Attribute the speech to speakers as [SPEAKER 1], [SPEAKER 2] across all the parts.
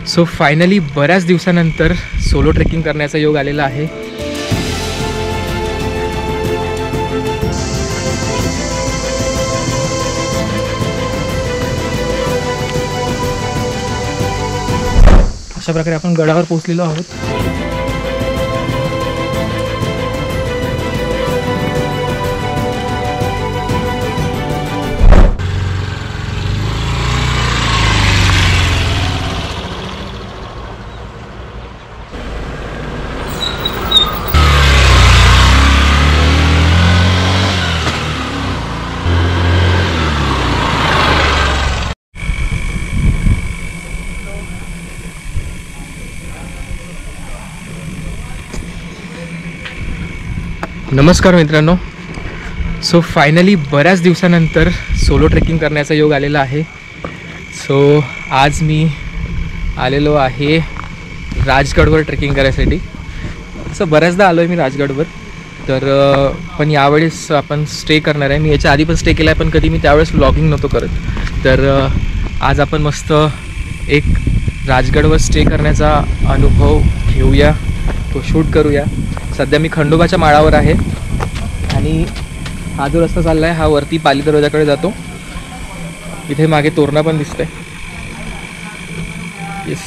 [SPEAKER 1] So finally बऱ्याच दिवसानंतर solo trekking करण्याचा योग आलेला आहे. अशा प्रकारे आपण गडावर पोहोचलेलो आहोत. नमस्कार मित्रांनो. सो फायनली बऱ्याच दिवसानंतर सोलो ट्रेकिंग करण्याचा योग आलेला आहे. सो आज मी आलेलो आहे राजगडवर ट्रेकिंग करायसाठी. असं बऱ्याचदा आलो आहे मी राजगडवर, तर पण यावेळेस आपण स्टे करणार आहे. मी याच्या आधी पण स्टे केला आहे, पण कधी मी त्यावेळेस व्लॉगिंग नव्हतो करत. तर आज आपण मस्त एक राजगडवर स्टे करण्याचा अनुभव घेऊया, तो शूट करूया. सध्या मी खंडोबाच्या माळावर आहे आणि हा जो रस्ता चालला आहे हा वरती पाली दरवाजाकडे जातो. इथे मागे तोरणा पण दिसतंय. येस.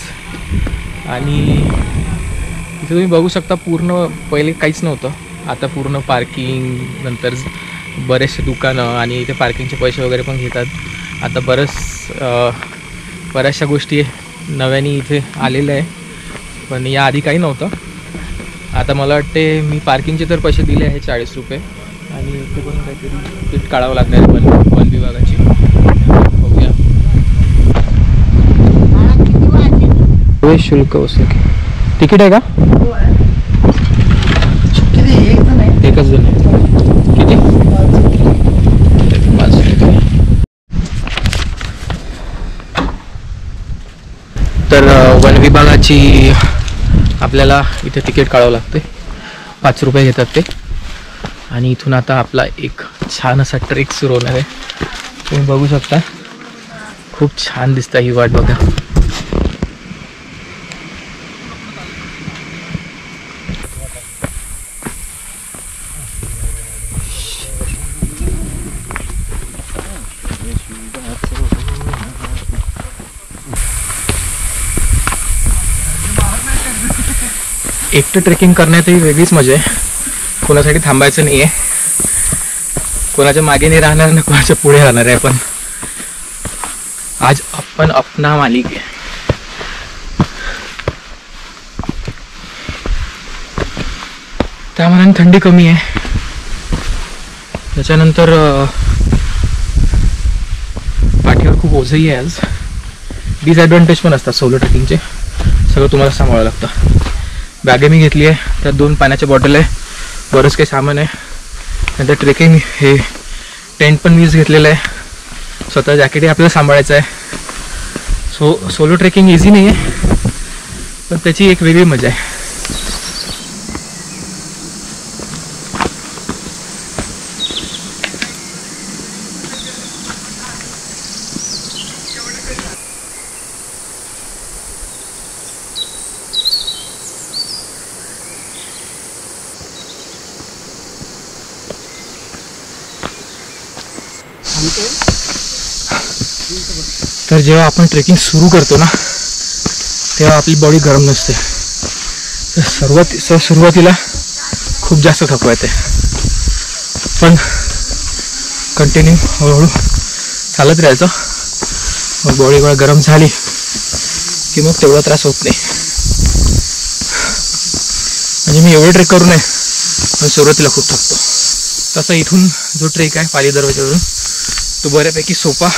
[SPEAKER 1] आणि इथे तुम्ही बघू शकता पूर्ण पहिले काहीच नव्हतं, आता पूर्ण पार्किंग, नंतर बरेचसे दुकानं आणि इथे पार्किंगचे पैसे वगैरे पण घेतात. आता बऱ्याचशा गोष्टी नव्याने इथे आलेल्या आहे, पण याआधी काही नव्हतं. आता मला वाटते मी पार्किंगचे तर पैसे दिले आहे 40 रुपये, आणि इथे पण काहीतरी तिकीट काढावं लागणार आहे वन विभागाची. बघूया. प्रवेश शुल्क वसूल तिकीट आहे का? एकच जण आहे. किती? 5 रुपये. तर वन विभागाची आपल्याला इथे तिकीट काढावं लागते. 5 रुपये घेतात ते. आणि इथून आता आपला एक छान असा ट्रेक सुरू होणार आहे. तुम्ही बघू शकता, खूप छान दिसतं ही वाट बघा. एकटं ट्रेकिंग करण्यात ही वेगळीच मजा आहे. कोणासाठी थांबायचं नाही आहे, कोणाच्या मागे नाही राहणार ना कोणाच्या पुढे राहणार आहे. पण आज आपण अपना मालिक आहे. त्यामुळे थंडी कमी आहे. त्याच्यानंतर पाठीवर खूप ओझही आहे आज. डिसएडव्हान्टेज पण असतात सोलो ट्रेकिंगचे. सगळं तुम्हाला सांभाळावं लागतं. बॅगे मी घेतली आहे, त्यात 2 पाण्याच्या बॉटल आहे, बरंच काही सामान आहे. नंतर ट्रेकिंग हे टेंट पण मीच घेतलेलं आहे. स्वतः जॅकेटही आपल्याला सांभाळायचं आहे. सोलो ट्रेकिंग इझी नाही आहे, पण त्याची एक वेगळी मजा आहे. तर जेव्हा आपण ट्रेकिंग सुरू करतो ना, तेव्हा आपली बॉडी गरम नसते. सुरुवातीला खूप जास्त थकवा येते, पण कंटिन्यू हळूहळू चालत राहायचं. मग बॉडी गरम झाली की मग तेवढा त्रास होत नाही. म्हणजे मी एवढे ट्रेक करू नये, पण सुरुवातीला खूप थकतो. तसा इथून जो ट्रेक आहे पाली दरवाजावरून, तो बऱ्यापैकी सोपा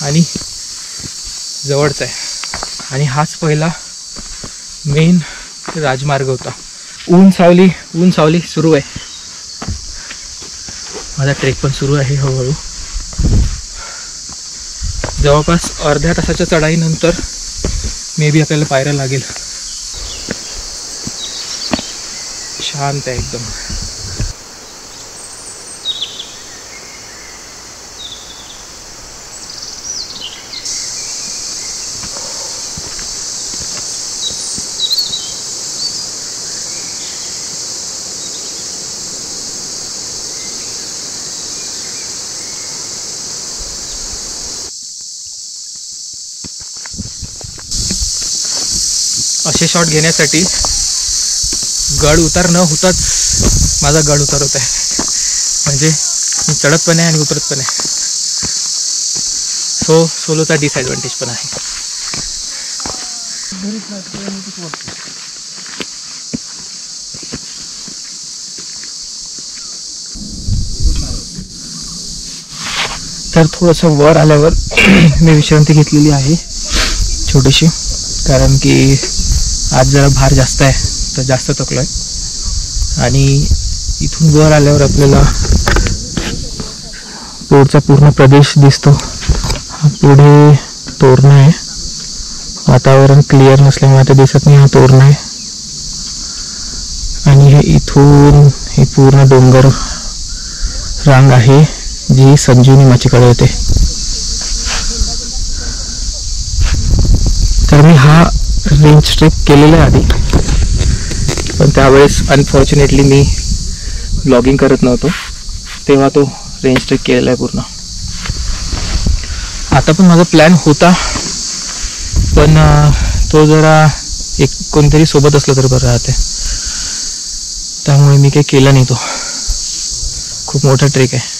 [SPEAKER 1] आणि जवळचा आहे. आणि हाच पहिला मेन राजमार्ग होता. ऊन सावली सुरू आहे. माझा ट्रेक पण सुरू आहे हळूहळू. जवळपास अर्ध्या तासाच्या चढाईनंतर मे बी आपल्याला पायऱ्या लागेल. शांत आहे एकदम. असे शॉट घेण्यासाठी गड उतार न होताच माझा गड उतार होत आहे. म्हणजे मी चढत पण आहे आणि उतरत पण आहे. सो सोलोचा डिसएडव्हान्टेज पण आहे. तर थोडंसं वर आल्यावर मी विश्रांती घेतलेली आहे छोटीशी, कारण की आज जरा भार जास्त आहे तर जास्त थकलो आहे. आणि इथून वर आल्यावर आपल्याला पुढचा पूर्ण प्रदेश दिसतो. पुढे तोरणं आहे. वातावरण क्लिअर नसल्यामुळे आता दिसत नाही हा तोरणं आहे. आणि हे इथून हे पूर्ण डोंगर रांग आहे जी संजीवनी माचीकडे येते. तर मी हा रेंज ट्रेक केलेला आहे आधी, पण त्यावेळेस अनफॉर्च्युनेटली मी ब्लॉगिंग करत नव्हतो, तेव्हा तो रेंज ट्रेक केलेला आहे पूर्ण. आता पण माझा प्लॅन होता, पण तो जरा एक कोणतरी सोबत असलं तर बरं राहते, त्यामुळे मी काही केलं नाही. तो खूप मोठा ट्रेक आहे.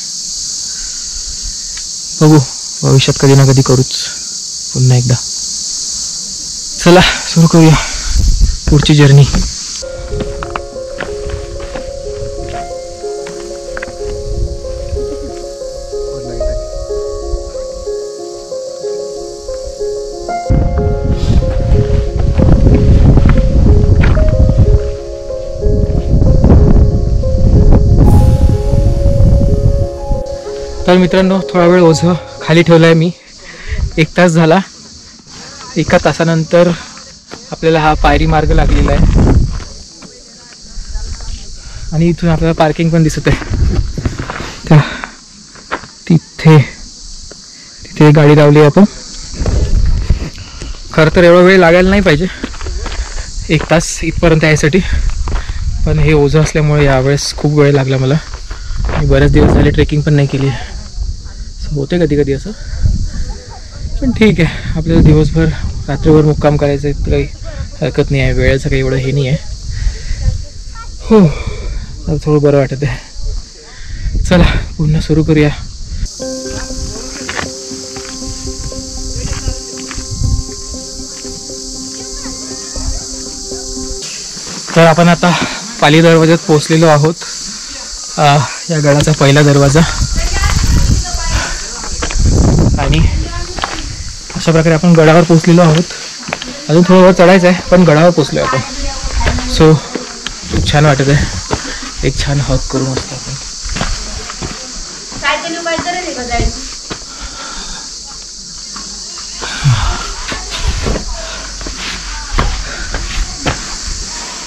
[SPEAKER 1] बघू भविष्यात कधी ना कधी करूच पुन्हा एकदा. चला सुरू करूया पुढची जर्नी. तर मित्रांनो, थोडा वेळ ओझं खाली ठेवलं आहे मी. 1 तास झाला. 1 तासानंतर आपल्याला हा पायरी मार्ग लागलेला आहे आणि इथून आपल्याला पार्किंग पण दिसत आहे. त्या तिथे गाडी लावली आहे आपण. खरं तर एवढा वेळ लागायला नाही पाहिजे 1 तास इथपर्यंत यायसाठी, पण हे ओझं असल्यामुळे यावेळेस खूप वेळ लागला मला. मी बरेच दिवस झाले ट्रेकिंग पण नाही केली. होते कधी कधी असं, पण ठीक आहे. आपल्याला दिवसभर रात्रीभर मुक्काम करायचं आहे तर काही हरकत नाही आहे. वेळेचं काही एवढं हे नाही आहे. हो, आता थोडं बरं वाटत आहे. चला पुन्हा सुरू करूया. तर आपण आता पाली दरवाज्यात पोहोचलेलो आहोत. या गडाचा पहिला दरवाजा. आणि अशा प्रकारे आपण गडावर पोहोचलेलो आहोत. अजून थोडं वर चढायचं आहे, पण गडावर पोहोचलो आहे आपण. सो खूप छान वाटत आहे. एक छान हॉक करू मस्त आपण.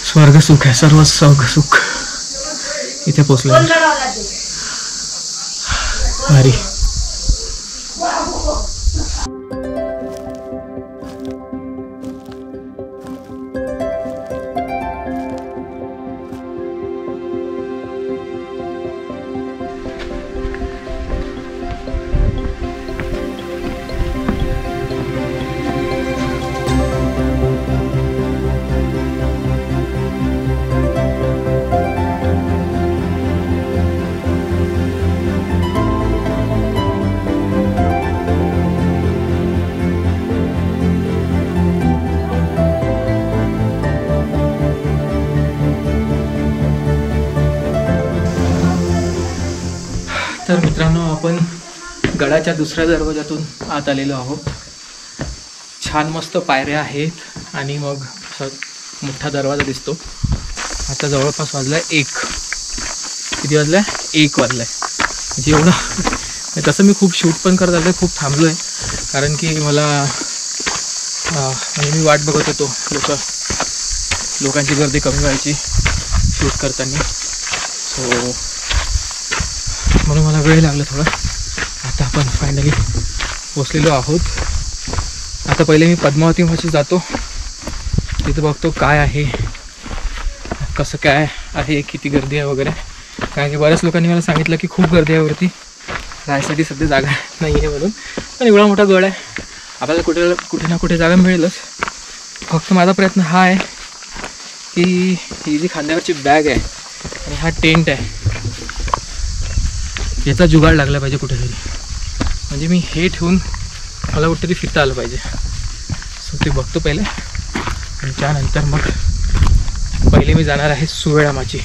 [SPEAKER 1] स्वर्ग सुख आहे, सर्व स्वर्ग सुख इथे पोहोचलो. भारी. तर मित्रांनो, आपण गडाच्या दुसऱ्या दरवाजातून आत आलेलो आहोत. छान मस्त पायऱ्या आहेत आणि मग असा मोठा दरवाजा दिसतो. आता जवळपास वाजला 1. किती वाजला आहे? 1 वाजला आहे. म्हणजे एवढं. तसं मी खूप शूट पण करत आलो आहे, खूप थांबलो आहे, कारण की मला म्हणजे मी वाट बघत होतो लोकांची गर्दी कमी व्हायची शूट करताना. सो म्हणून मला वेळ लागला थोडा. आता आपण फायनली पोचलेलो आहोत. आता पहिले मी पद्मावती माची जातो, तिथं बघतो काय आहे, कसं काय आहे, किती गर्दी आहे वगैरे. कारण की बऱ्याच लोकांनी मला सांगितलं की खूप गर्दी आहे वरती, राहायसाठी सध्या जागा नाही आहे म्हणून. पण एवढा मोठा गड आहे, आपल्याला कुठे ना कुठे जागा मिळेलच. फक्त माझा प्रयत्न हा आहे की ही जी खांद्यावरची बॅग आहे आणि हा टेंट आहे याचा जुगाड लागला पाहिजे कुठेतरी. म्हणजे मी हे ठेवून मला कुठेतरी फिरता आलं पाहिजे. सो ते बघतो पहिले आणि त्यानंतर मग पहिले मी जाणार आहे सुवेळा माची,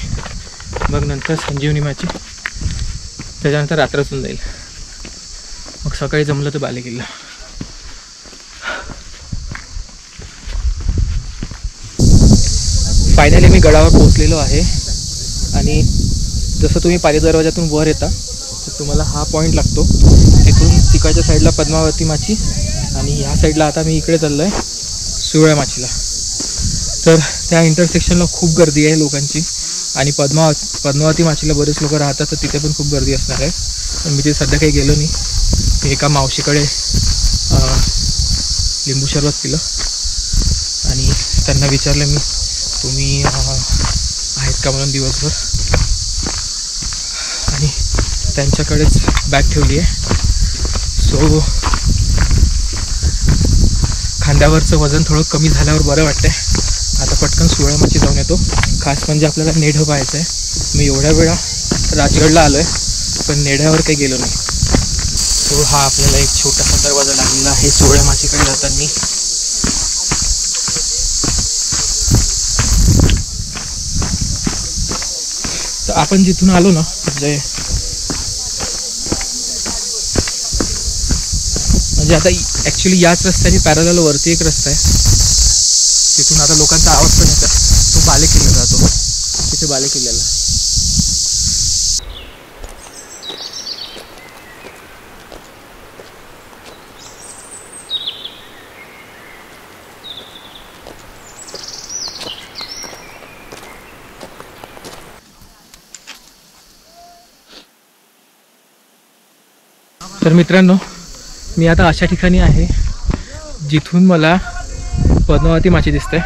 [SPEAKER 1] मग नंतर संजीवनी माची, त्याच्यानंतर रात्रच जाईल. मग सकाळी जमलं तर बालेकिल्ला. फायनली मी गडावर पोहोचलेलो आहे आणि जसं तुम्ही पाली दरवाजातून वर येता तर तुम्हाला हा पॉईंट लागतो. तिथून तिकडच्या साईडला पद्मावती माची आणि ह्या साईडला आता मी इकडे चाललो आहे सुवेळा माचीला. तर त्या इंटरसेक्शनला खूप गर्दी आहे लोकांची आणि पद्मावती माचीला बरेच लोक राहतात तर तिथे पण खूप गर्दी असणार आहे. पण मी ते सध्या काही गेलो नाही. मी एका मावशीकडे लिंबू सरबत पिलं आणि त्यांना विचारलं मी तुम्ही आहेत का म्हणून दिवसभर, आणि त्यांच्याकडेच बॅग ठेवली आहे. सो खांद्यावरचं वजन थोडं कमी झाल्यावर बरं वाटतंय. आता पटकन सुवेळा माची जाऊन येतो. खास म्हणजे आपल्याला नेढं पाहायचं आहे. मी एवढ्या वेळा राजगडला आलो आहे पण नेढ्यावर काही गेलो नाही. सो हा आपल्याला एक छोटासा दरवाजा लागलेला आहे सुवेळा माचीकडे जाताना. तर आपण जिथून आलो ना म्हणजे आता ॲक्च्युली याच रस्त्याने पॅरलल वरती एक रस्ता आहे, तिथून आता लोकांचा आवाज पण येतो. तो बालेकिल्ला जातो, तिथे बालेकिल्ल्याला. तर मित्रांनो, मी आता अशा ठिकाणी आहे जिथून मला पद्मावती माची दिसते.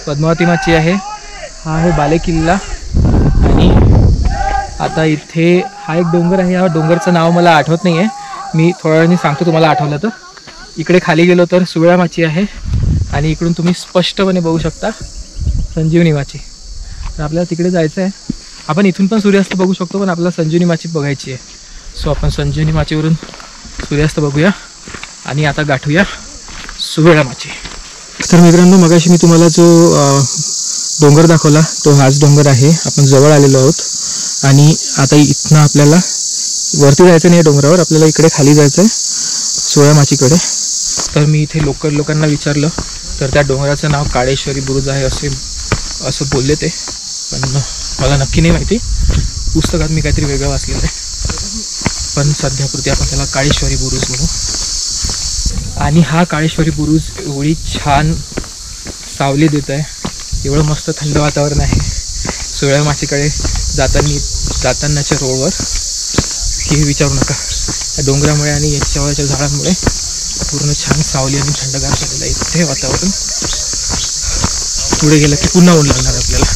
[SPEAKER 1] पद्मावती माची आहे, हा आहे बालेकिल्ला. आणि आता इथे हा एक डोंगर आहे. ह्या डोंगरचं नाव मला आठवत नाही आहे, मी थोड्या वेळाने सांगतो तुम्हाला आठवलं तर. इकडे खाली गेलो तर सुवेळा माची आहे आणि इकडून तुम्ही स्पष्टपणे बघू शकता संजीवनी माची. तर आपल्याला तिकडे जायचं आहे. आपण इथून पण सूर्यास्त बघू शकतो पण आपल्याला संजीवनी माची बघायची आहे. सो आपण संजीवनी माचीवरून सूर्यास्त बघूया आणि आता गाठूया सुवेळा माची. तर मित्रांनो, मगाशी मी तुम्हाला जो डोंगर दाखवला तो हाच डोंगर आहे. आपण जवळ आलेलो आहोत आणि आता इथनं आपल्याला वरती जायचं नाही डोंगरावर, आपल्याला इकडे खाली जायचं आहे सुवेळा माचीकडे. तर मी इथे लोकांना विचारलं तर त्या डोंगराचं नाव काळेश्वरी बुरुज आहे असं बोलले ते, पण मला नक्की नाही माहिती. पुस्तकात मी काहीतरी वेगळं वाचलेलं आहे, पण सध्यापुरती आपण त्याला काळेश्वरी बुरुज म्हणू. आणि हा काळेश्वरी बुरुज एवढी छान सावली देत आहे, एवढं मस्त थंड वातावरण आहे सुवेळा माचीकडे जातानाच्या रोडवर की विचारू नका. या डोंगरामुळे आणि याच्यावरच्या झाडांमुळे पूर्ण छान सावली आणि थंडगार झालेलं आहे इथे वातावरण. पुढे गेलं की पुन्हा ऊन लागणार आपल्याला,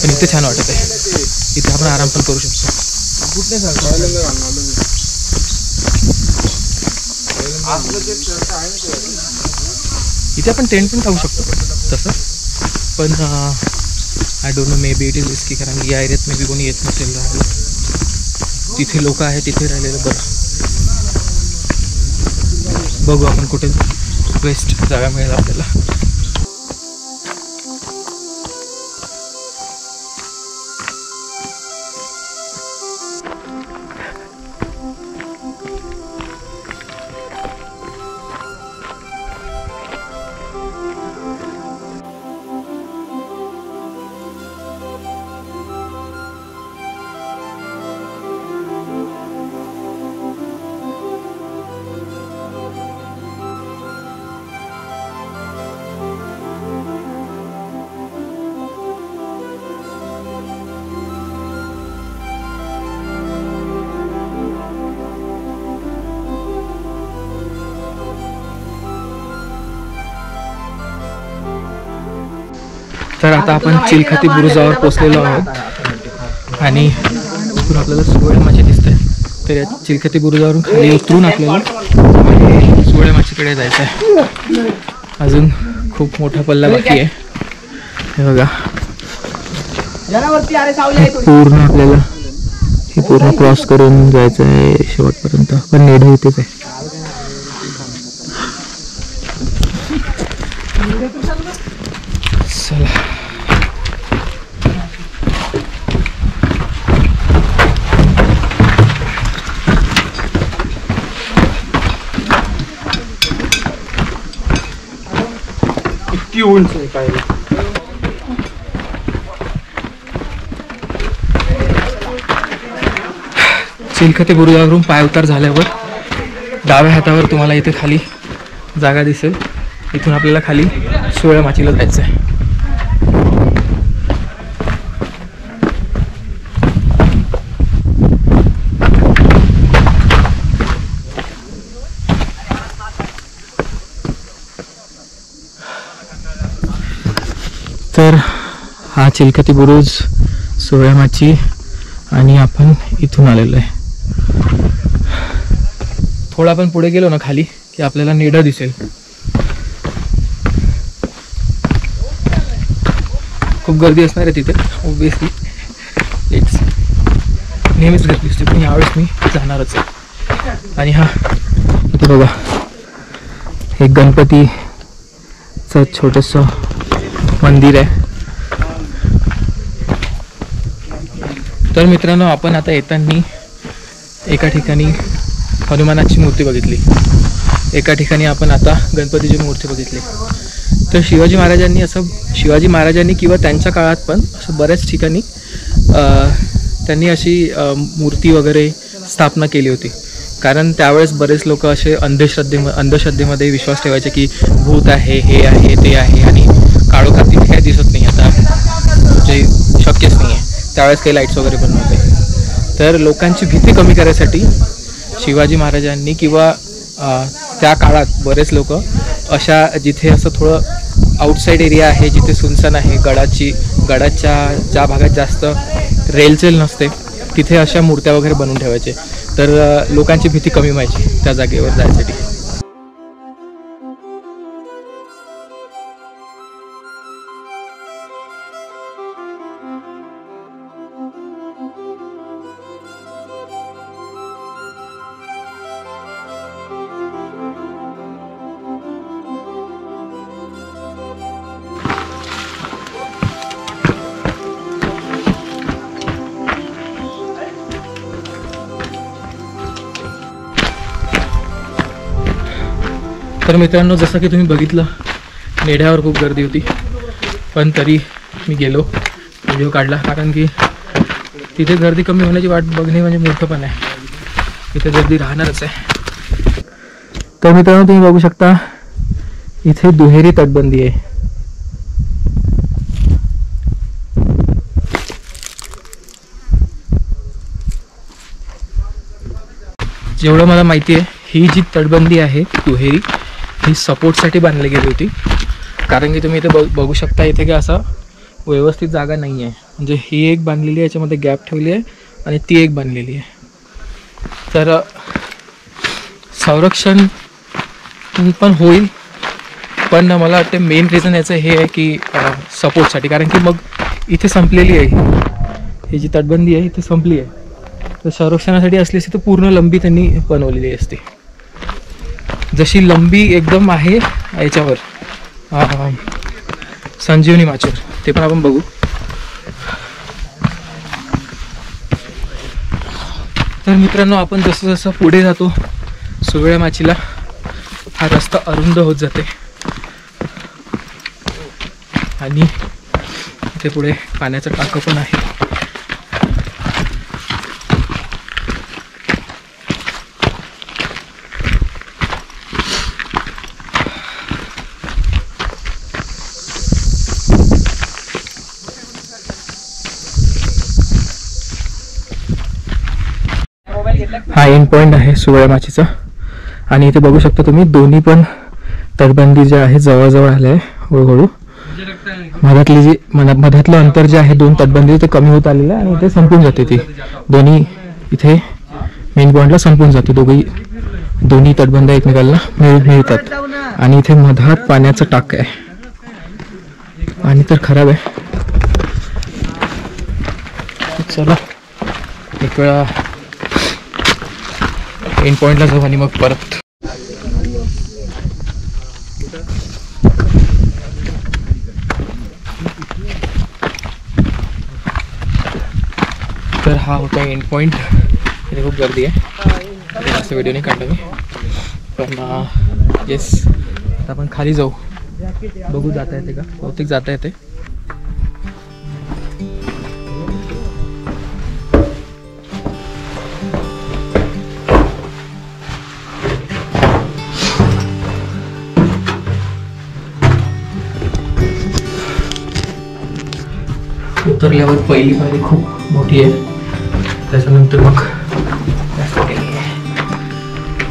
[SPEAKER 1] पण इथे छान वाटत आहे. इथे आपण आराम पण करू शकतो. इथे आपण टेंट पण खाऊ शकतो तसं, पण I don't know, may be it is risky, कारण या एरियात मे बी कोणी येत नसेल राहायला. तिथे लोक आहे, तिथे राहिलेलं बरं. बघू आपण कुठे बेस्ट जागा मिळेल आपल्याला. तर आता आपण चिलखती बुरुजावर पोचलेलो आहोत आणि इथून आपल्याला सुवेळा माची दिसते. तर या चिलखती बुरुजावरून खाली उतरून आपल्याला सुवेळा माचीकडे जायचं आहे. अजून खूप मोठा पल्ला बाकी आहे. हे बघा पूर्ण आपल्याला हे पूर्ण क्रॉस करून जायचं आहे शेवटपर्यंत, पण नेढा इथेच आहे. चला
[SPEAKER 2] इतकी उंच आहे काय.
[SPEAKER 1] चिलखते बुरुजावरून पाय उतार झाल्यावर डाव्या हातावर तुम्हाला इथे खाली जागा दिसेल. इथून आपल्याला खाली सोळ्यामाचीला जायचं आहे. तर हा चिलखती बुरुज, सोळ्यामाची आणि आपण इथून आलेलो आहे. थोडा आपण पुढे गेलो ना खाली की आपल्याला नेडा दिसेल. खूप गर्दी असणार आहे तिथे ऑब्विसली, नेहमीच गर्दी असते, पण यावेळेस मी जाणारच आहे. आणि हा इथे बघा एक गणपतीचं छोटंसं मंदिर आहे. तर मित्रांनो, आपण आता येताना एका ठिकाणी हनुमानाची मूर्ती बघितली, एका ठिकाणी आपण आता गणपतीची मूर्ती बघितली. तर शिवाजी महाराजांनी किंवा त्यांच्या काळात पण असं बऱ्याच ठिकाणी त्यांनी अशी मूर्ती वगैरे स्थापना केली होती. कारण त्यावेळेस बरेच लोक असे अंधश्रद्धेमध्ये विश्वास ठेवायचे की भूत आहे, हे आहे, ते आहे, आणि काळोखात तिथे काही दिसत नाही. आता म्हणजे शक्यच नाही आहे, त्यावेळेस काही लाईट्स वगैरे पण नव्हते. तर लोकांची भीती कमी करायसाठी शिवाजी महाराजांनी किंवा त्या काळात बरेच लोक अशा जिथे असं थोडं आउटसाईड एरिया आहे, जिथे सुनसान आहे, गडाच्या ज्या भागात जास्त रेलचेल नसते, तिथे अशा मूर्त्या वगैरे बनवून ठेवायचे. तर लोकांची भीती कमी व्हायची त्या जागेवर जायसाठी. तर मित्रांनो, जसं की तुम्ही बघितलं, नेढ्यावर खूप गर्दी होती, पण तरी मी गेलो, व्हिडिओ काढला. कारण की तिथे गर्दी कमी होण्याची वाट बघणे म्हणजे मूर्खपण आहे. तिथे गर्दी राहणारच आहे. तर मित्रांनो, तुम्ही बघू शकता इथे दुहेरी तटबंदी आहे. जेवढं मला माहिती आहे, ही जी तटबंदी आहे दुहेरी, ही सपोर्टसाठी बांधली गेली होती. कारण की तुम्ही इथे बघू शकता, इथे काय असं व्यवस्थित जागा नाही आहे. म्हणजे ही एक बांधलेली आहे, याच्यामध्ये गॅप ठेवली आहे, आणि ती एक बांधलेली आहे. तर संरक्षण पण होईल, पण मला वाटतं मेन रिझन याचं हे आहे की सपोर्टसाठी. कारण की मग इथे संपलेली आहे, ही जी तटबंदी आहे इथे संपली आहे. तर संरक्षणासाठी असली असती तर पूर्ण लंबी त्यांनी बनवलेली असते. जशी लंबी एकदम आहे याच्यावर संजीवनी माचोर, ते पण आपण बघू. तर मित्रांनो, आपण जसं जसं पुढे जातो सोवळ्यामाचीला, हा रस्ता अरुंद होत जाते आणि इथे पुढे पाण्याचं टाकं पण आहे. हा एंड पॉइंट आहे सोवळ्यामाचीचा. आणि इथे बघू शकता तुम्ही, दोन्ही पण तटबंदी जे आहे जवळजवळ आले आहे हळूहळू. मधातलं अंतर जे आहे दोन तटबंदी ते कमी होत आलेलं आहे, आणि इथे संपून जाते. ती दोन्ही इथे मेन पॉइंटला संपून जाते. दोन्ही तटबंदी एकमेकांना मिळतात. आणि इथे मधात पाण्याचं टाक आहे आणि तर खराब आहे. चला एक वेळा एंड पॉइंटला जाऊ आणि मग परत. तर हा होता एंड पॉइंट. इथे खूप गर्दी आहे, जास्त व्हिडिओ नाही काढला मी, पण येस आता आपण खाली जाऊ. बघू जाता येते का, बहुतेक जाता येते. उतरल्यावर पहिली पायरी खूप मोठी आहे, त्याच्यानंतर मग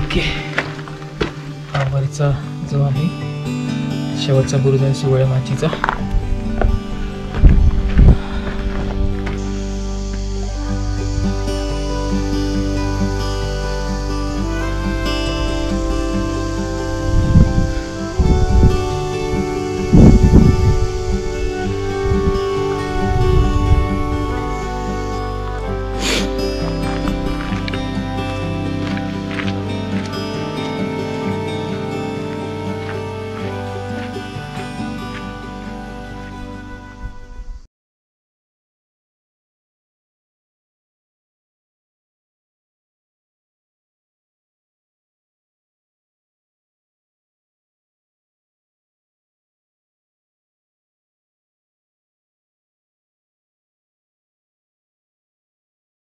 [SPEAKER 1] ओके हा वरचा जो आहे शेवटचा बुरुज आहे सुवळ्या माचीचा.